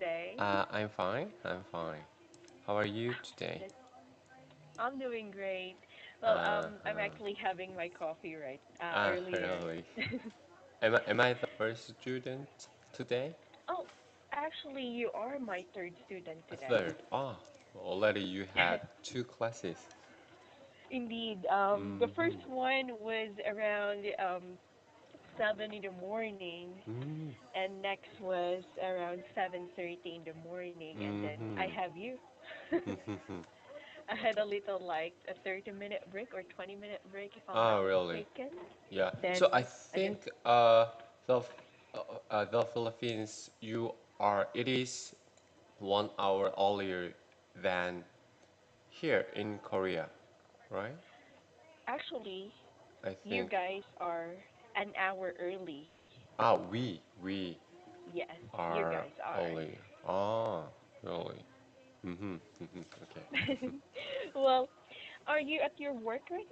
today? I'm fine. I'm fine. How are you today? That I'm doing great. Well, Uh, I'm uh, actually having my coffee right earlier. really? Am I the first student today? Oh, actually, you are my third student A today. third. Already you had two classes. Indeed. The first Mm-hmm. one was around 7 in the morning, Mm-hmm. and next was around 7:30 in the morning, and then I Mm-hmm. have you. Mm-hmm. I had a little like a 30-minute break or 20-minute break if I'm not Oh, really? mistaken. Yeah. Then So I I just think the Philippines, it is 1 hour earlier than here in Korea, right? actually I you think. guys are an hour early. We Yes, you are guys are. early. Ah, really? Mm-hmm. Mm-hmm. Okay. Well, are you at your work right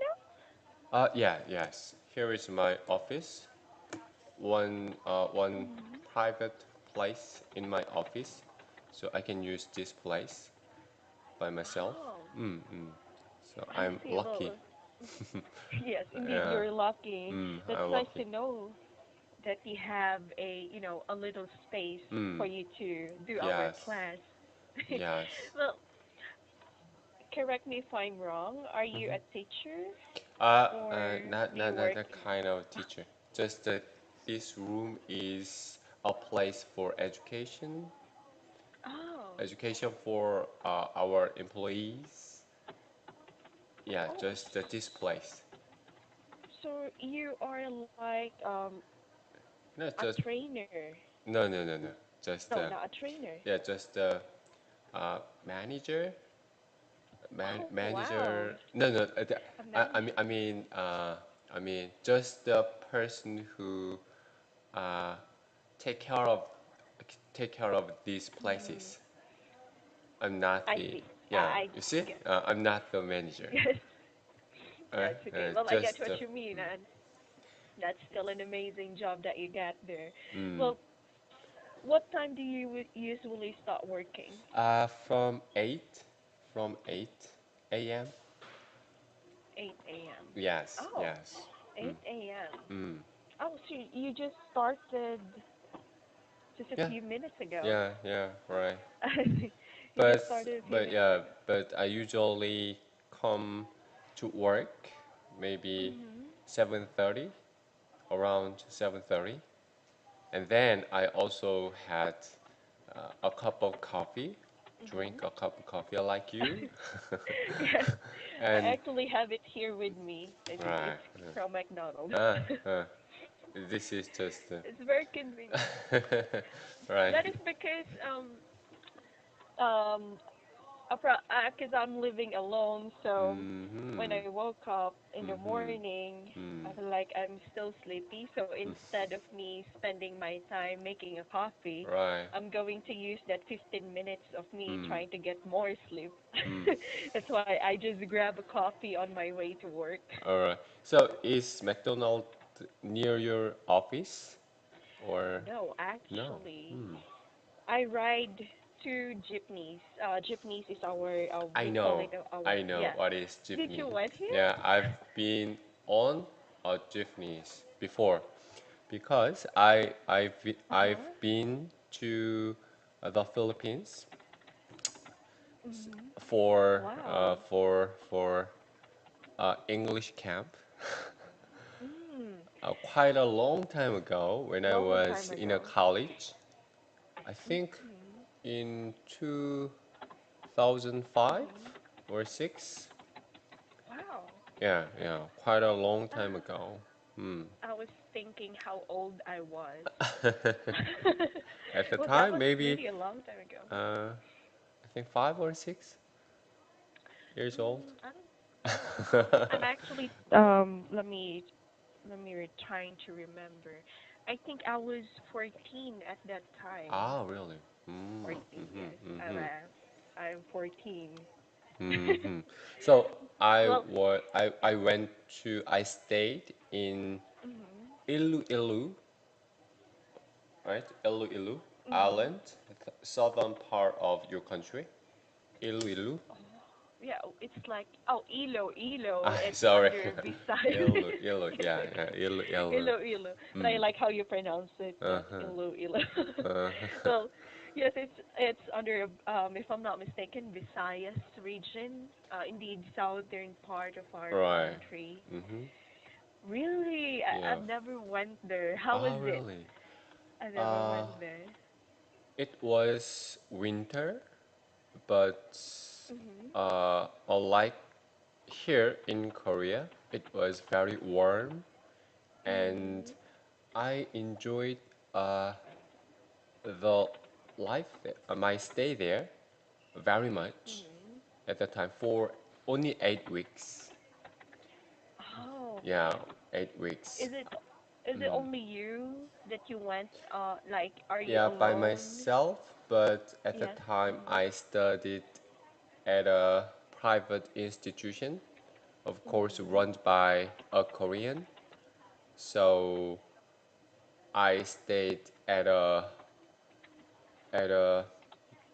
Yeah, yes. Here is my office. One now? private place in my office, so I can use this place by myself. Oh, Mm-hmm. So I I'm see. lucky. Well, yes, indeed, Yeah. you're lucky. That's I'm nice lucky. to know that you have a little space for Mm. you to do our Yes. class. Yes. Well, correct me if I'm wrong. Are you Mm-hmm. a teacher or Not, do you not work that in? kind of teacher. Just that this room is a place for education, Oh, education for our employees. Yeah, oh, just this place. so you are like No, a just trainer. no. Just No, not a trainer. yeah, just the manager, Oh, wow. manager. No. A I, I manager. mean, I mean, uh, I mean, just the person who uh, take care of take care of these Mm, places. I'm not I the see. yeah. I You see, get. I'm not the manager. Yes, that's okay. Well, I get Just what you mean, and that's still an amazing job that you got there. mm, Well, what time do you usually start working? from 8 a.m. 8 a.m. Yes, Oh, yes. Mm, 8 a.m. mm. Oh, so you just started just a Yeah, few minutes ago. yeah, right. You just started a few minutes Yeah, ago. but I usually come to work maybe Mhm. 7:30, around 7:30, and then I also had a cup of coffee, Mhm. drink a cup of coffee like you, Yes, I and actually have it here with me. It's right, from McDonald's. uh, uh, this is just It's very convenient. right. That is because um because I'm living alone, so when Mm-hmm. I woke up in the Mm-hmm. morning, I Mm. feel like I'm still sleepy. So Mm. instead of me spending my time making a coffee, Right. I'm going to use that 15 minutes of me Mm. trying to get more sleep. Mm. That's why I just grab a coffee on my way to work. All right. So is McDonald near your office or No, no? actually, Hmm. I ride two jeepneys. Jeepneys is our I we call know. it our I know yeah. what is Did jeepney. you went here? Yeah, I've been on a jeepneys before because I've Uh-huh. been to the Philippines Mhm. Wow. for English camp Mm. quite a long time ago when I Long time was in a ago. college. I think Mhm. in 2005 Mhm. or 6. Wow. Yeah, quite a long time Ah, ago. Hmm. I was thinking how old I was. At the Well, that time, was maybe really a long time ago. I think 5 or 6 years old. I don't. I'm actually. Let me trying to remember. I think I was 14 at that time. Ah, really? 14, Mm-hmm, yes. mm-hmm, I'm 14. mm-hmm. So Well, I stayed in mhm. Iloilo, right? Iloilo. Mm-hmm. island, southern part of your country, Iloilo. Oh, yeah, it's like oh Ilo. It's Sorry, under Visayas. Ilo, yeah, yeah, Ilo. Ilo. But I Mm. like how you pronounce it, Uh-huh. Ilo. Uh-huh. Well, yes, it's under if I'm not mistaken, Visayas region. Indeed, southern part of our Right. country. Mm-hmm. Really, Yeah. I've never went there. How was Oh, it? really? I never Uh, went there. it was winter, but Mhm. unlike here in Korea, it was very warm, and Mhm. I enjoyed uh, the my stay there very much Mhm. at the time for only 8 weeks. Oh, Yeah, 8 weeks. is it is it Mm. only you that you went? Like, are you Yeah, by alone? myself, but at the Yes. time Mhm. I studied at a private institution, of course, Mhm. run by a Korean. So I stayed at uh,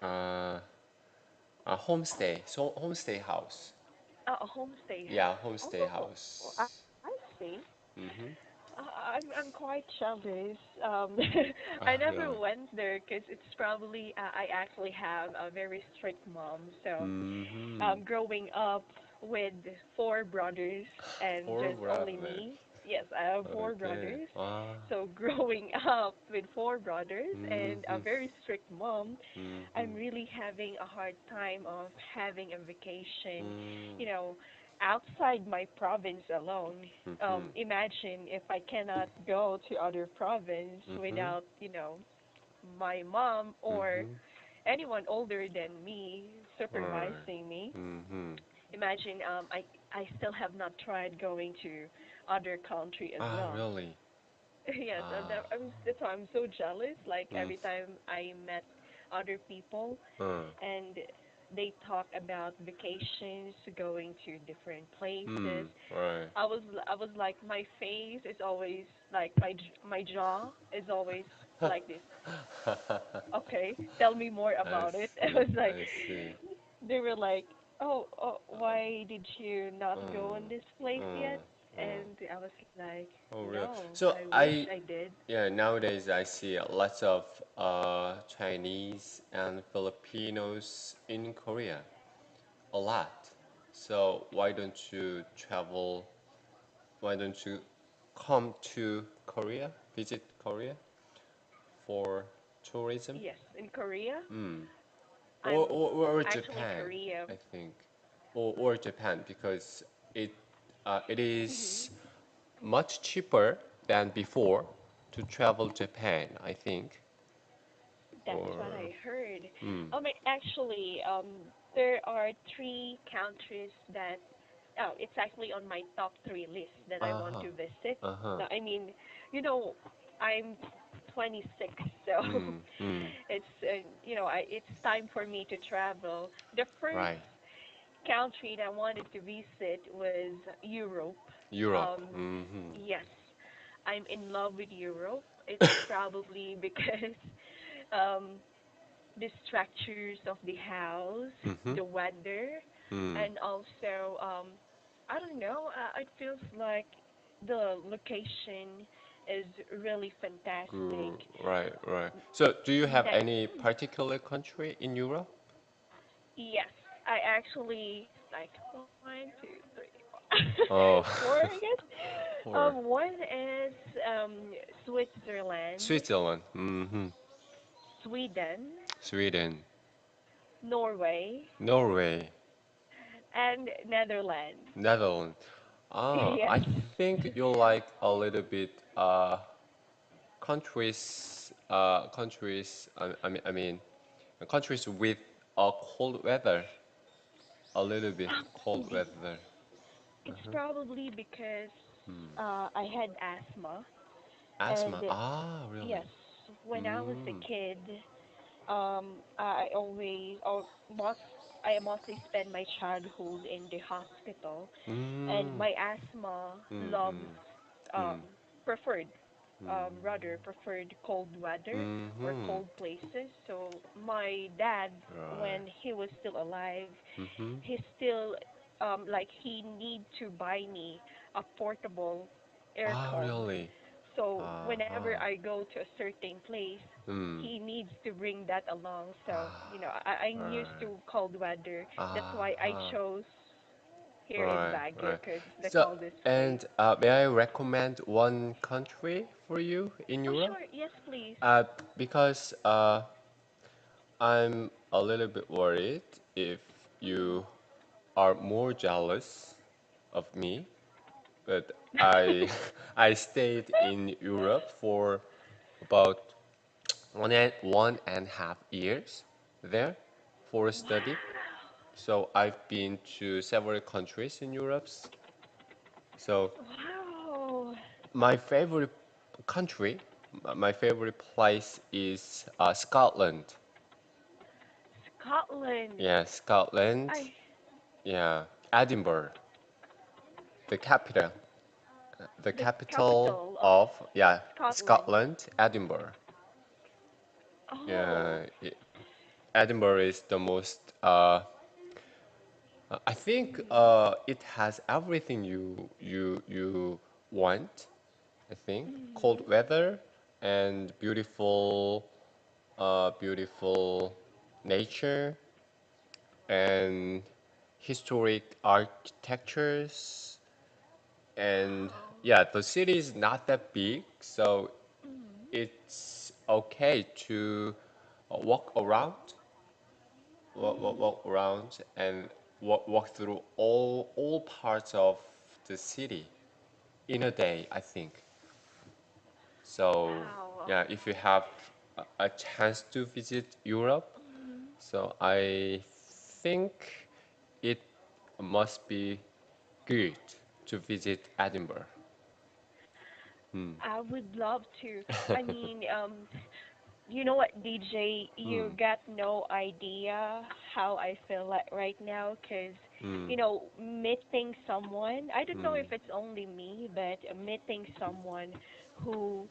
a homestay, so homestay house. A homestay Yeah, house. homestay Oh, house. I see. Mm-hmm. I'm quite jealous. I Ah, never really? went there because it's probably I actually have a very strict mom. So, Mm-hmm. growing up with four brothers and Four just only brothers. me. Yes, I have four Okay. brothers. Ah. So growing up with four brothers and a Mm-hmm. very strict mom, I'm Mm-hmm. really having a hard time of having a vacation, Mm. you know, outside my province alone. Mm-hmm. Imagine if I cannot go to other province Mm-hmm. without, my mom or Mm-hmm. anyone older than me Right. supervising me. Mm-hmm. Imagine I still have not tried going to other country as Ah, well. really? Yes, Ah. that's why I'm so jealous. Like Mm. every time I met other people Uh. and they talk about vacations, going to different Hmm. places, Right. I was like my face is always like my jaw is always like this. Okay, tell me more I about it. I see. was like, I see. they were like, oh, why did you not go in Mm. this place Mm. yet? Mm. And I was like, Oh, really? no, So I wish I, I did. yeah, nowadays I see lots of Chinese and Filipinos in Korea, a lot. So why don't you travel? Why don't you come to Korea, visit Korea for tourism? Yes, in Korea, Mm. I'm Or actually Japan, Korea. I think, or Japan because it it is Hmm. much cheaper than before to travel Japan, I think. That's what Or I heard. mm, Actually, there are three countries that, oh, it's actually on my top three list that I want uh-huh, to visit. uh-huh, Now, I mean, you know, I'm 26, so mm, mm, it's, it's time for me to travel. The first right. country that I wanted to visit was Europe. Europe. Um, Mm-hmm. yes, I'm in love with Europe. It's probably because um, the structures of the house, Mm-hmm. the weather, Mm. and also I don't know. It feels like the location is really fantastic. Right, right. So, do you have That any particular country in Europe? yes, I actually like one, two, three, Oh, four, I guess. or One is Switzerland, Switzerland. Mm-hmm. Sweden, Sweden, Norway, Norway, and Netherlands. Netherlands. Ah, I Yes. think you like a little bit countries I mean countries with a cold weather, a little bit cold Indeed. weather. It's Uh-huh. probably because Hmm. I had asthma, and Asthma. Ah, yes, really? when I was Mm. a kid, I always, or most, I mostly spent my childhood in the hospital, and Mm. my asthma Mm. loves, Mm. um, Mm. preferred. rather preferred cold weather or Mm-hmm. cold places. So my dad, Right. when he was still alive, Mm-hmm. he still like he need to buy me a portable Ah, aircon. really? So whenever Uh-huh. I go to a certain place, Hmm. he needs to bring that along. So Ah, I'm used right. to cold weather. That's why I Uh-huh. chose here in Right, Baguio right. because it's the So, coldest place. and may I recommend one country for you in Oh Europe? sure, yes please. Because I'm a little bit worried if Mm. you are more jealous of me, but I I stayed in Europe for about 1.5 years there for a study. Wow. So I've been to several countries in Europe. So Wow. my favorite country, my favorite place is Scotland. Scotland. Yeah, Scotland. I Yeah, Edinburgh, the capital, the the capital capital of of, yeah, Scotland. Scotland, Edinburgh. Oh. Yeah, Edinburgh is the most. I think Mhm. it has everything you want. I think cold Mhm. weather and beautiful nature and historic architectures. And Wow. yeah, the city is not that big, so Mhm. it's okay to walk around, Mhm. walk around and walk through all parts of the city in a day, I think. So Wow. yeah, if you have a chance to visit Europe, Mhm. so I think it must be good to visit Edinburgh. Hmm. I would love to. I mean, you know what, DJ? You Hmm. got no idea how I feel like right now, cause Hmm. meeting someone. I don't know Hmm. if it's only me, but meeting someone who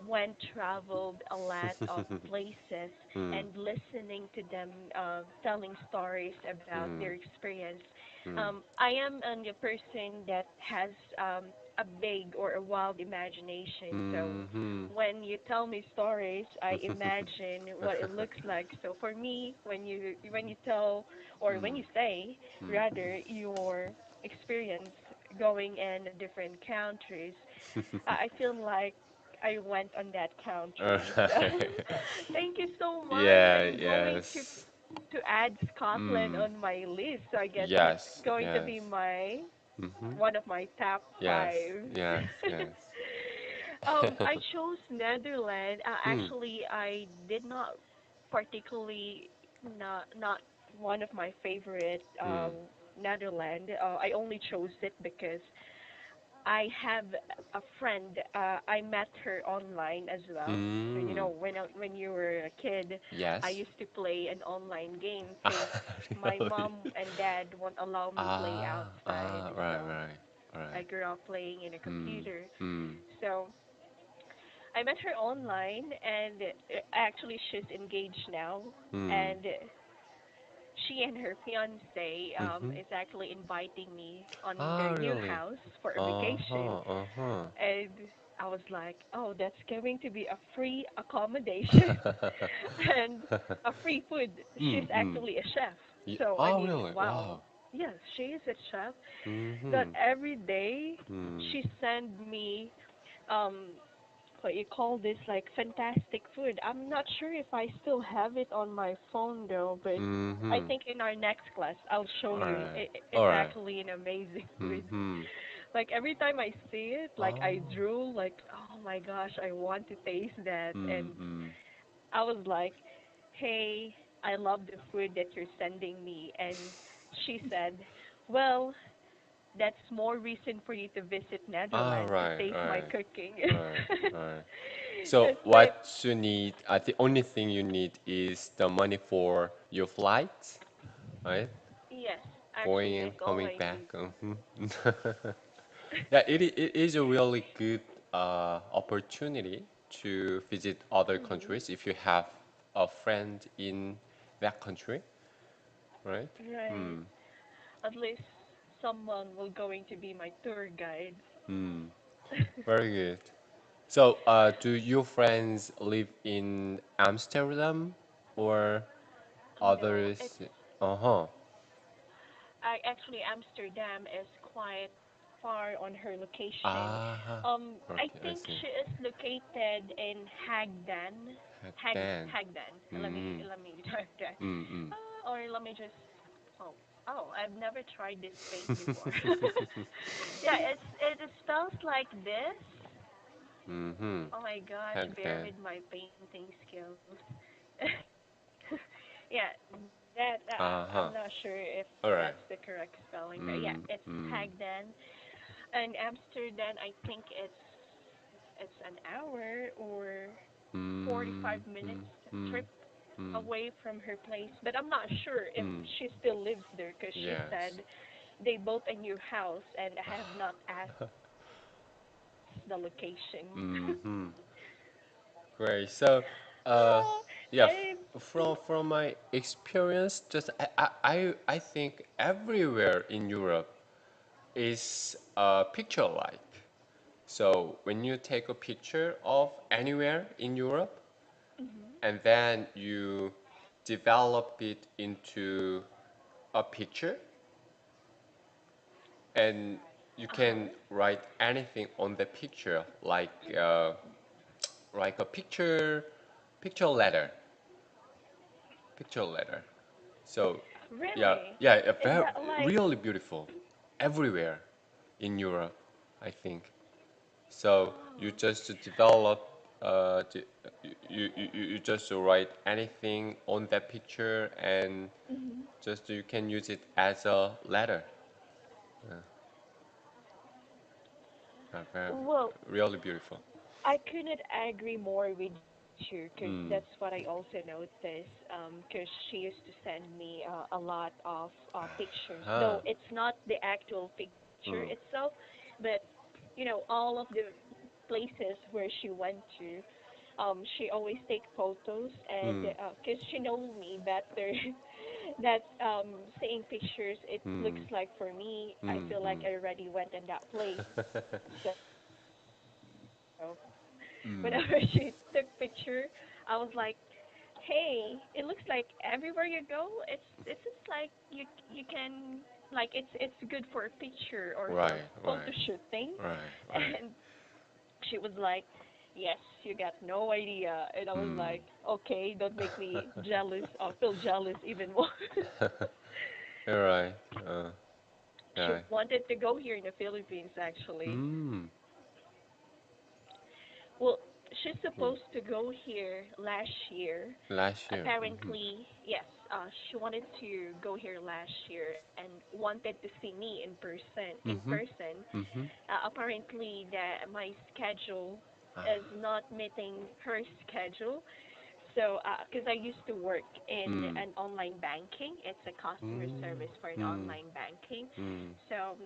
went traveled a lot of places Hmm. and listening to them telling stories about Hmm. their experience. Hmm. I am a person that has a big or a wild imagination. So Hmm. when you tell me stories, I imagine what it looks like. So for me, when you tell or when Hmm. you say Hmm. rather your experience going in different countries, I feel like I went on that country. So Alright. thank you so much. Yeah, I'm going yes. to add Scotland Mm. on my list. So I guess that's Yes, going to yes. be my Mm-hmm. one of my top Yes, five. yes, yes. I chose Netherlands. Hmm. Actually, I did not particularly not one of my favorite Hmm. Netherlands. I only chose it because I have a friend. I met her online as well. So Hmm. when you were a kid, I Yes. used to play an online game because my Really? mom and dad won't allow me play outside. Right, So right, I right. grew up playing in a Hmm. computer. Hmm. So I met her online, and actually she's engaged now, Hmm. and she and her fiance Mm-hmm. is actually inviting me on Ah, their new really? house for a vacation. Uh-huh, uh-huh. And I was like, oh, that's going to be a free accommodation and a free food. She's Mm, mm. actually a chef. Yeah. So, I Oh, mean, really? wow. Wow. Yes, she is a chef. That Mm-hmm. every day Mm. she send me um what you call this, like fantastic food. I'm not sure if I still have it on my phone though, but I Mm-hmm. think in our next class I'll show All you. right. It's All right. actually an amazing food. Mm-hmm. Like every time I see it, like I Oh. drool, like oh my gosh, I want to taste that. And Mm-hmm. I was like, hey, I love the food that you're sending me. And she said, well, that's more reason for you to visit Ah, Netherlands to right, taste my right, cooking. right, right. So It's like, what you need, the only thing you need is the money for your flight, right? yes, Going actually, and that's all coming I back. need. Mhm. Yeah, it is a really good opportunity to visit other Mhm. countries if you have a friend in that country, right? Right. Hmm. At least someone will going to be my tour guide. Hmm. Very good. So, do your friends live in Amsterdam or No, others? it's Uh-huh. I actually Amsterdam is quite far on her location. Ah, I okay, I think see. she is located in Hagdan. Heck, Dan. Hagdan. Mm, Let me type that. mm, mm. Or let me just oh I've never tried this space before. Yeah, it spells like this. Mm-hmm. Oh my gosh, Heck, bear Dan. with my painting skills. Yeah, that I'm Uh-huh. not sure if All right. that's the correct spelling, but yeah, Mm, it's mm, Hagdan. And Amsterdam, I think it's an hour or mm, 45 minutes mm, mm, trip mm, away from her place. But I'm not sure if mm. she still lives there because she Yes. said they bought a new house and I have not asked the location. Mm-hmm. Great. So, uh, Oh, yeah, and from my experience, just I think everywhere in Europe is picture-like. So when you take a picture of anywhere in Europe, mhm, and then you develop it into a picture, and you uh-huh. can write anything on the picture, like a picture letter, picture letter. So, yeah, Really? yeah, Is that like really beautiful everywhere in Europe, I think. So you oh, just develop, you just write anything on that picture, and mhm. just you can use it as a letter. Yeah, very, Well, really beautiful. I couldn't agree more with you because that's what I Mm. also noticed. Because she used to send me a lot of pictures, though Huh. it's not the actual picture Mm. itself, but all of the places where she went to, she always take photos, and Mm. because she knows me better, that seeing pictures, it looks Mm. like for me, I Mm. feel like Mm. I already went in that place. So whenever Mm. she took picture, I was like, "Hey, it looks like everywhere you go, it's just like you can like it's good for a picture or for Right, photo right, shooting." right, right. And she was like, "Yes, you got no idea." And I was Mm. like, "Okay, don't make me jealous. I'll feel jealous even more." You're right. She Yeah. wanted to go here in the Philippines actually. Mm. Well, she's Mm. supposed to go here last year. Last year. Mm-hmm. Apparently, yes, she wanted to go here last year and wanted to see me in person. In Mm-hmm. person, Mm-hmm. apparently that my schedule Ah. is not meeting her schedule. So, because I used to work in Mm. an online banking, it's a customer Mm. service for an Mm. online banking. Mm. So,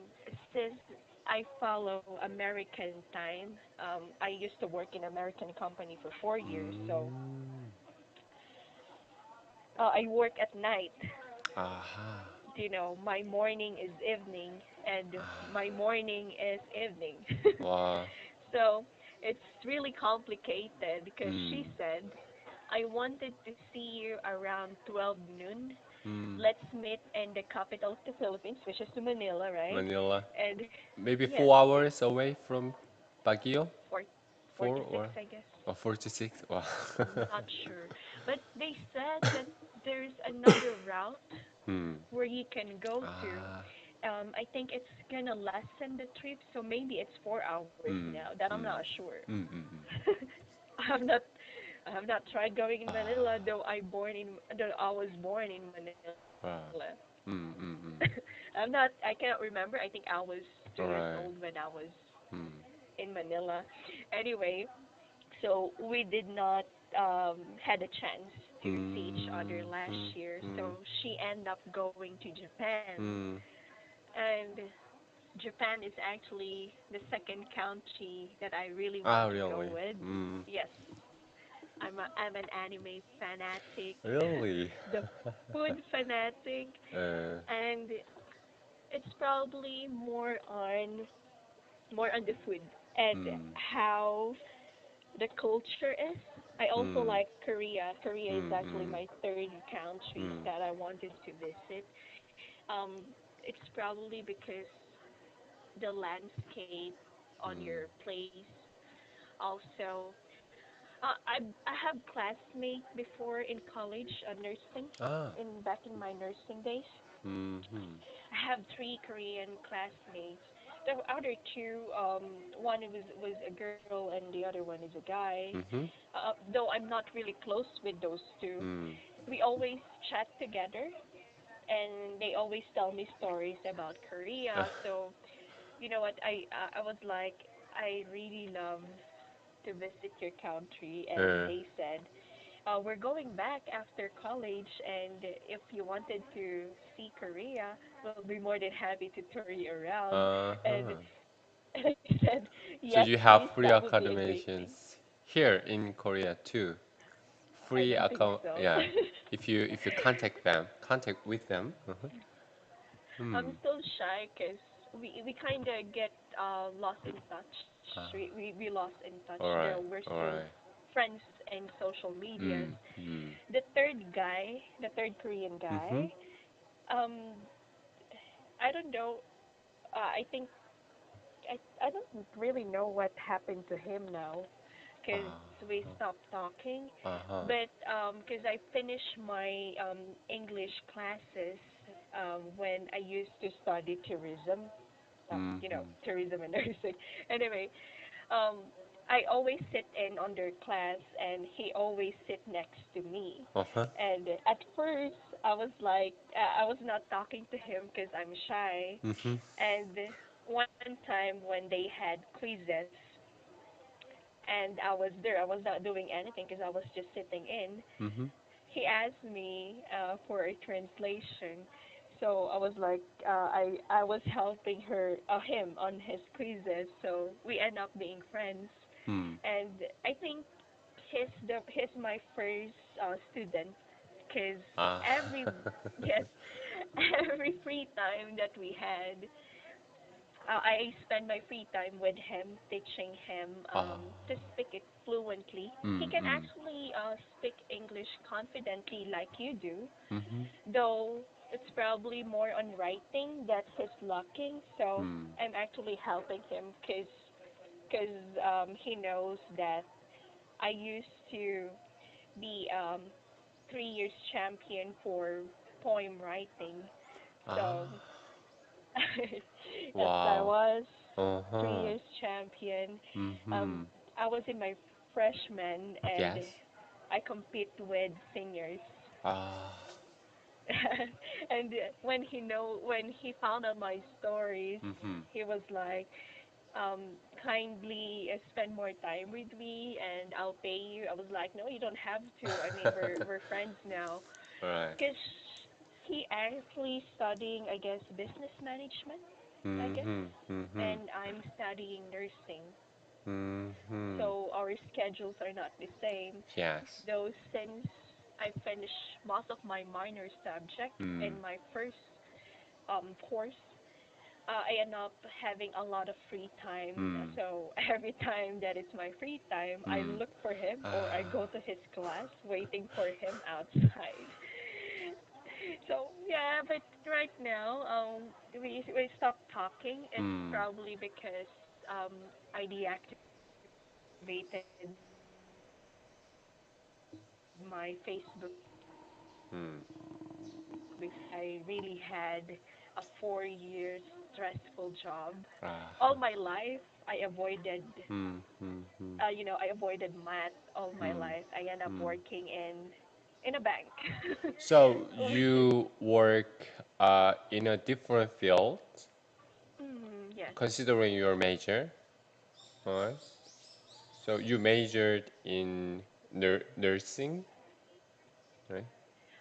since I follow American time, I used to work in American company for 4 years. So, Mm. I work at night. Aha. My morning is evening, and Ah. my morning is evening. Wow. So, it's really complicated because she Mm. said, I wanted to see you around 12 noon. Mm. Let's meet in the capital of the Philippines, which is Manila, right? Manila. And Maybe yes, 4 hours away from Baguio? four, 4 46, or I guess. 46? Wow. Not sure. But they said that there's another route Hmm. where you can go to. Ah. I think it's gonna lessen the trip, so maybe it's 4 hours Hmm. now. That I'm not Hmm. sure. Hmm. Hmm. Hmm. I have not, I have not tried going in Ah. Manila, though I was born in Manila. Wow. Hmm. Hmm. Hmm. I can't remember. I think I was 2 years old Right. when I was Hmm. in Manila. Anyway, so we did not had a chance to see each other Hmm. last Hmm. year. Hmm. So she ended up going to Japan, Hmm. and Japan is actually the second country that I really Ah, want to go really? with. Mm. Yes, I'm an anime fanatic, Really? the food fanatic, uh, and it's probably more on the food and mm, how the culture is. I also mm, like Korea. Korea is mm, actually mm, my third country mm, that I wanted to visit. Um, it's probably because the landscape on mm. your place. Also, I have classmates before in college, nursing, Ah. in back in my nursing days. Mm-hmm. I have three Korean classmates. The other two, one was a girl and the other one is a guy. Mm-hmm. Though I'm not really close with those two, Mm. we always chat together, and they always tell me stories about Korea. So you know what? I was like, I really love to visit your country, and uh, they said, we're going back after college, and if you wanted to see Korea, we'll be more than happy to tour you around. And, uh-huh. and I said, So yes, you please, have free that would be a great thing. accommodations here in Korea too. I Free don't think accom so. yeah. If you contact with them. Uh-huh. I'm Hmm. still shy because we kind of get lost in touch. Ah. We lost in touch, All though right. we're All still right. friends in social medias. Hmm. Hmm. The third Korean Mm-hmm. guy, um, I don't know. I think I don't really know what happened to him now, because we Uh-huh. stopped talking. Uh-huh. But because I finished my English classes when I used to study tourism, Mm-hmm. tourism and nursing. Anyway, um, I always sit in on their class, and he always sit next to me. Uh-huh. And at first, I was not talking to him because I'm shy. Mm-hmm. And one time when they had quizzes, and I was there, I was not doing anything because I was just sitting in. Mm-hmm. He asked me for a translation. So I was like, I was helping him on his quizzes. So we end up being friends, Hmm. and I think he's my first student, because Ah. every yes, every free time that we had, I spend my free time with him, teaching him Ah. to speak it fluently. He can Mm-hmm. actually speak English confidently like you do, Mm-hmm. though it's probably more on writing that he's lacking. So Hmm. I'm actually helping him because he knows that I used to be 3 years champion for poem writing. So Ah. yes, I Wow. was three Uh-huh. years champion. Um, Mm-hmm. I was in my freshman, and Yes. I compete with seniors. Ah. And when he found out my stories, Mm-hmm. he was like, kindly spend more time with me, and I'll pay you. I was like, no, you don't have to. I mean, we're friends now, Right. because he actually studying, I guess, business management, I guess, Mm-hmm. Mm-hmm. and I'm studying nursing. Mm-hmm. So our schedules are not the same. Yes. Though since I finished most of my minor subject Mm. in my first course, I end up having a lot of free time. Mm. So every time that it's my free time, I Mm. look for him, or I Ah. go to his class waiting for him outside. So yeah, but right now, we stopped talking. It's Mm. probably because I deactivated my Facebook because Mm. I really had a 4 years stressful job. All Ah. my life, Mm. Mm. Mm. I avoided math all my Mm. life. I end up Mm. working in a bank, So which is you work in a different field yes, considering your major, alright? So you majored in nursing, right?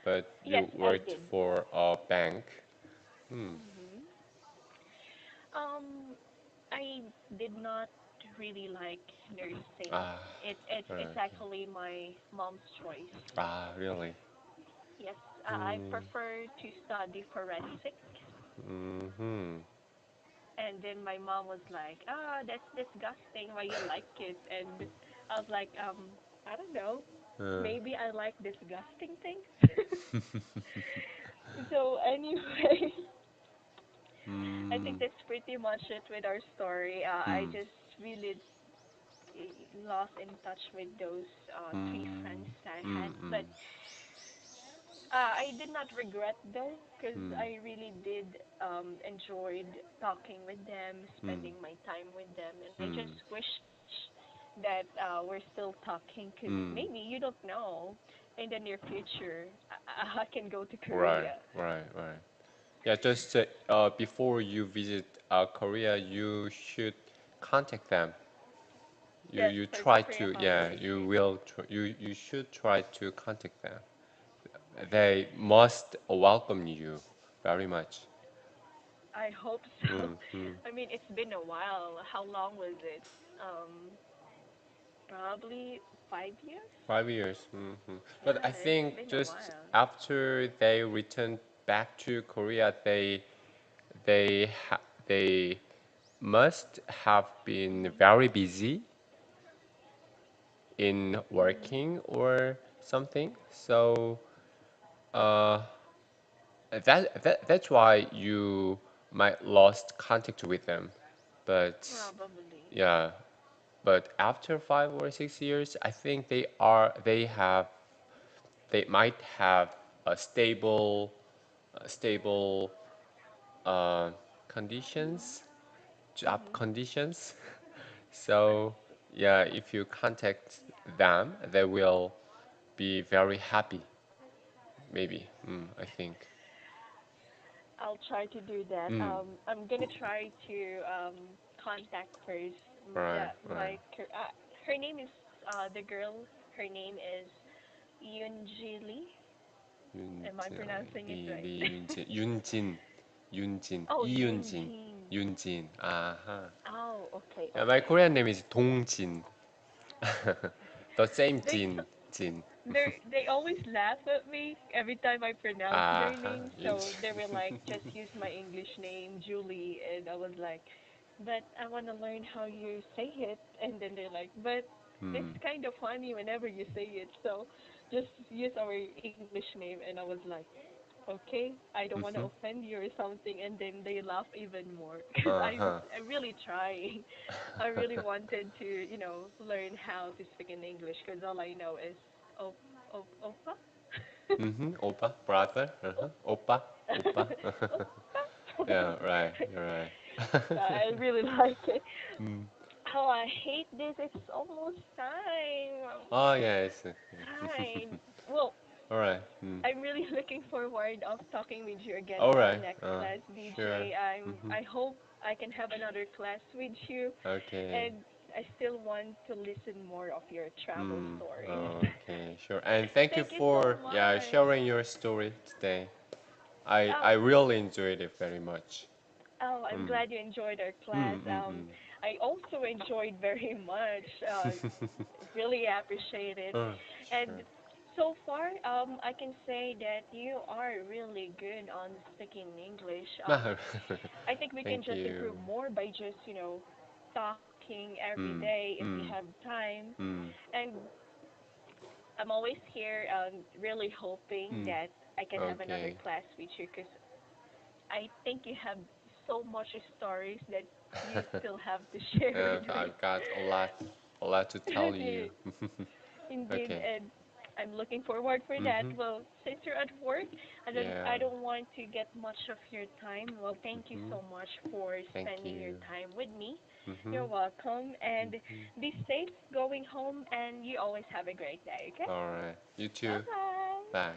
But yes, you I worked did. for a bank. Hmm. Hmm Um, I did not really like nursing. Ah, It's okay. actually my mom's choice. Ah, really? Yes, I Mm, prefer to study forensic. mm-hmm. And then my mom was like, "Ah, that's disgusting. Why you like it?" And I was like, I don't know. Uh, Maybe I like disgusting things. So anyway, I think mm, that's pretty much it with our story. I mm, just really lost in touch with those three mm, friends I had, mm, mm, but I did not regret though, because mm, I really did enjoyed talking with them, mm, spending my time with them, and I mm, just wish that we're still talking, because mm. maybe you don't know, in the near future I can go to Right, Korea. right, right. Yeah, just before you visit Korea, you should contact them. Yes, You for the try Korea to, yeah, you conversation. will tr you should try to contact them. They must welcome you very much. I hope so. Mm, mm. I mean, it's been a while. How long was it? Probably 5 years. 5 years. Hmm. But I Yeah, it's think been a just while. after they returned back to Korea, they ha they must have been very busy in Mhm. working or something. So uh, that's why you might lost contact with them. But Probably. yeah, but after 5 or 6 years, I think they might have a stable uh, conditions, job Mhm. conditions. So yeah, if you contact them, they will be very happy. Maybe, I think. I'll try to do that. Mm, I'm gonna try to contact first. right, right. Her name is the girl. Her name is Yoonji Lee. Am I pronouncing it right? Yunjin, Oh, 이윤진, Yoonjin. Yunjin. Uh-huh. Oh, okay, Yeah, my okay. Korean name is Dongjin. The same They Jin, Jin. they always laugh at me every time I pronounce their Uh-huh, name. So they were Yunjin. like, just use my English name, Julie, and I was like, but I want to learn how you say it. And then they're like, but it's Hmm. kind of funny whenever you say it. So just use our English name. And I was like, okay, I don't want to Mm-hmm. offend you or something. And then they laugh even more because Uh-huh. I really trying. I really wanted to, learn how to speak in English because all I know is op, opa. Mm-hmm. Oppa, brother. Uh-huh. Oppa, Oppa. Opa. Yeah, right, you're right. I really like it. Mm. Oh, I hate this. It's almost time. Oh, yes. Hi. Well, All right. Mm. I'm really looking forward of talking with you again All in our right. next class, Sure. DJ. Mm-hmm. I hope I can have another class with you, Okay. and I still want to listen more of your travel Mm. stories. Okay, sure. And thank you Thank you so for, yeah, much. sharing your story today. I Oh, really enjoyed it very much. oh, I'm Mm. glad you enjoyed our class. Mm, mm, I also enjoyed very much. mm. Really appreciate it. Oh, And sure. so far, I can say that you are really good on speaking English. I think we can Thank just you. improve more by just, talking every Mm, day if we have mm, time. mm, And I'm always here, really hoping mm. that I can have another Okay. class with you because I think you have so much stories that you still have to share Yeah, with me. I've got a lot to tell you. Okay, indeed, Okay. and I'm looking forward for that. Mm-hmm. Well, since you're at work, I Yeah. don't want to get much of your time. Well, thank you Mm-hmm. so much for Thank spending your you. time with me. Mm-hmm. You're welcome, and Mm-hmm. be safe going home, and you always have a great day, okay? All right. You too. Bye-bye. Bye.